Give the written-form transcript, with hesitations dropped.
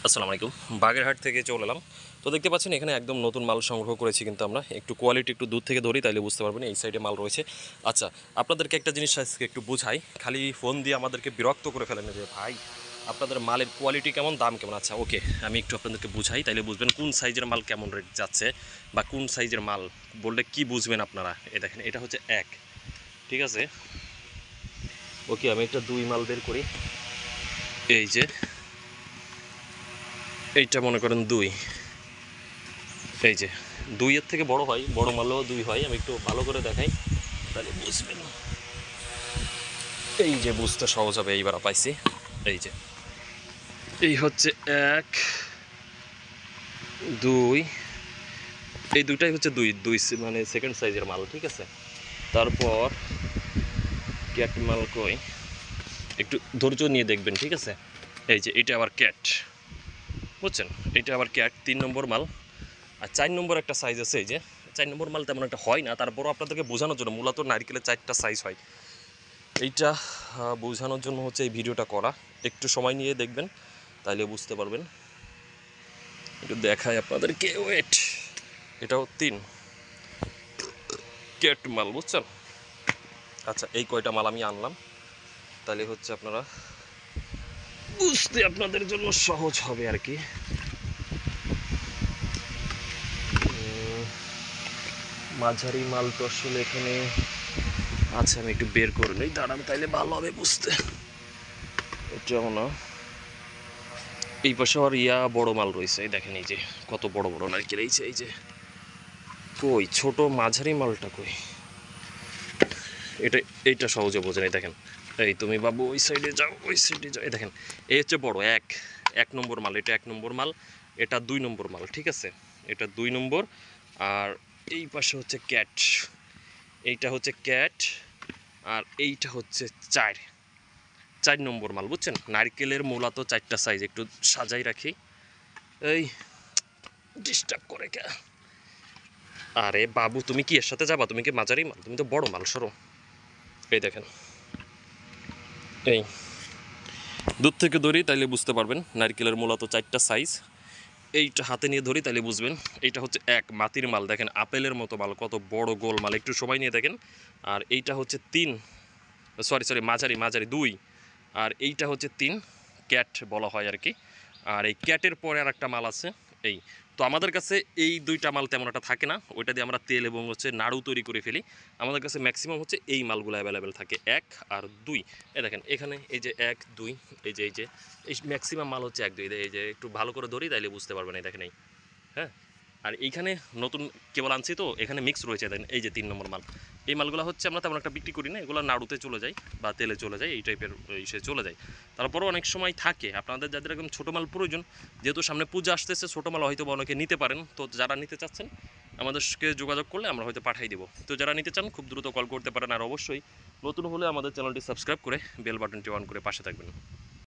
আসসালামু আলাইকুম। বাগেরহাট থেকে চলে এলাম। তো দেখতে পাচ্ছেন এখানে একদম নতুন মাল সংগ্রহ করেছি, কিন্তু আমরা একটু কোয়ালিটি একটু দূর থেকে ধরি তাইলে বুঝতে পারবেন এই সাইডে মাল রয়েছে। আচ্ছা, আপনাদেরকে একটা জিনিস আজকে একটু বুঝাই, খালি ফোন দিয়ে আমাদেরকে বিরক্ত করে ফেলেন যে ভাই আপনাদের মালের কোয়ালিটি কেমন, দাম কেমন। আচ্ছা ওকে, আমি একটু আপনাদেরকে বুঝাই তাইলে বুঝবেন কোন সাইজের মাল কেমন রেট যাচ্ছে বা কোন সাইজের মাল বললে কি বুঝবেন আপনারা। এ দেখেন এটা হচ্ছে এক, ঠিক আছে। ওকে, আমি একটা দুই মাল বের করি। এই যে এইটা মনে করেন দুই, এই যে দুইয়ের থেকে বড় হয়, বড় মালও দুই হয়। আমি একটু ভালো করে দেখাই তাহলে বুঝবেন। এই যে বুঝতে সহজ হবে, এইবার পাইছি। এই যে এই হচ্ছে এক, দুই, এই দুইটাই হচ্ছে দুই দুই মানে সেকেন্ড সাইজের মাল, ঠিক আছে। তারপর ক্যাট মাল কই, একটু ধৈর্য নিয়ে দেখবেন, ঠিক আছে। এই যে এটা আবার ক্যাট, বুঝছেন, এটা আবার ক্যাট 3 নম্বর মাল। আর 4 নম্বর একটা সাইজ আছে, এই যে 4 নম্বর মাল তেমন একটা হয় না, তারপরও আপনাদেরকে বোঝানোর জন্য, মূলত নারকেলের 4টা সাইজ হয়। এইটা বোঝানোর জন্য হচ্ছে এই ভিডিওটা করা। একটু সময় নিয়ে দেখবেন তাইলে বুঝতে পারবেন। একটু দেখাই আপনাদেরকে, ওয়েট। এটাও 3 কেট মাল, বুঝছেন। আচ্ছা, এই কয়টা মাল আমি আনলাম তাহলে হচ্ছে আপনারা বুঝতে আপনাদের জন্য সহজ হবে আর কি। মাঝারি মাল তো আসলে এখানে আচ্ছা আমি একটু বের করে নিই, দাঁড়ান, তাইলে ভালো হবে বুঝতে। এটাও না, এই পাশে আর বড় মাল রয়েছে, এই দেখেন এই যে কত বড় বড় নারকেল। এই যে কই ছোট মাঝারি মালটা কই, এটা এইটা সহজে বোঝেন। এই দেখেন, এই তুমি বাবু ওই সাইডে যাও, ওই সাইডে যাও। এই দেখেন এই হচ্ছে বড় এক, 1 নম্বর মাল। এটা 1 নম্বর মাল, এটা 2 নম্বর মাল, ঠিক আছে। এটা 2 নম্বর। আর এই পাশে হচ্ছে ক্যাট, এইটা হচ্ছে ক্যাট। আর এইটা হচ্ছে 4 নম্বর মাল, বুঝছেন। নারকেলের মূলত 4টা সাইজ, একটু সাজাই রাখি। এই ডিস্টার্ব করে কে? আরে বাবু তুমি কি এর সাথে যাবা? তুমি কি মাঝারি মাল? তুমি তো বড় মাল, সরো। এই দেখেন, এই দূর থেকে ধরি তাইলে বুঝতে পারবেন নারকেলের মূলত 4টা সাইজ। এইটা হাতে নিয়ে ধরি তাইলে বুঝবেন। এইটা হচ্ছে এক মাটির মাল, দেখেন আপেলের মতো মাল, কত বড় গোল মাল, একটু সময় নিয়ে দেখেন। আর এইটা হচ্ছে 3, সরি মাঝারি মাঝারি 2। আর এইটা হচ্ছে 3, ক্যাট বলা হয় আর কি। আর এই ক্যাটের পরে আর একটা মাল আছে, এই। তো আমাদের কাছে এই 2টা মাল তেমন একটা থাকে না, ওইটা দিয়ে আমরা তেল এবং হচ্ছে নাড়ু তৈরি করে ফেলি। আমাদের কাছে ম্যাক্সিমাম হচ্ছে এই মালগুলো অ্যাভেলেবেল থাকে, 1 আর 2। এই দেখেন এখানে এই যে 1 2, এই যে এই ম্যাক্সিমাম মাল হচ্ছে 1 2। এই যে একটু ভালো করে ধরি তাইলে বুঝতে পারবেন। এই দেখেন, এই, হ্যাঁ। আর এইখানে নতুন কেবল আনছি তো, এখানে মিক্স রয়েছে, দেখেন এই যে 3 নম্বর মাল। এই মালগুলো হচ্ছে আমরা তেমন একটা বিক্রি করি না, এগুলো নাড়ুতে চলে যায় বা তেলে চলে যায়, এই টাইপের ইসে চলে যায়। তারপরেও অনেক সময় থাকে আপনাদের যাদের একদম ছোটো মাল প্রয়োজন, যেহেতু সামনে পূজা আসতেছে, ছোটো মাল হয়তো বা অনেকে নিতে পারেন। তো যারা নিতে চাচ্ছেন আমাদেরকে যোগাযোগ করলে আমরা হয়তো পাঠিয়ে দেবো। তো যারা নিতে চান খুব দ্রুত কল করতে পারেন। আর অবশ্যই নতুন হলে আমাদের চ্যানেলটি সাবস্ক্রাইব করে বেল বাটনটি অন করে পাশে থাকবেন।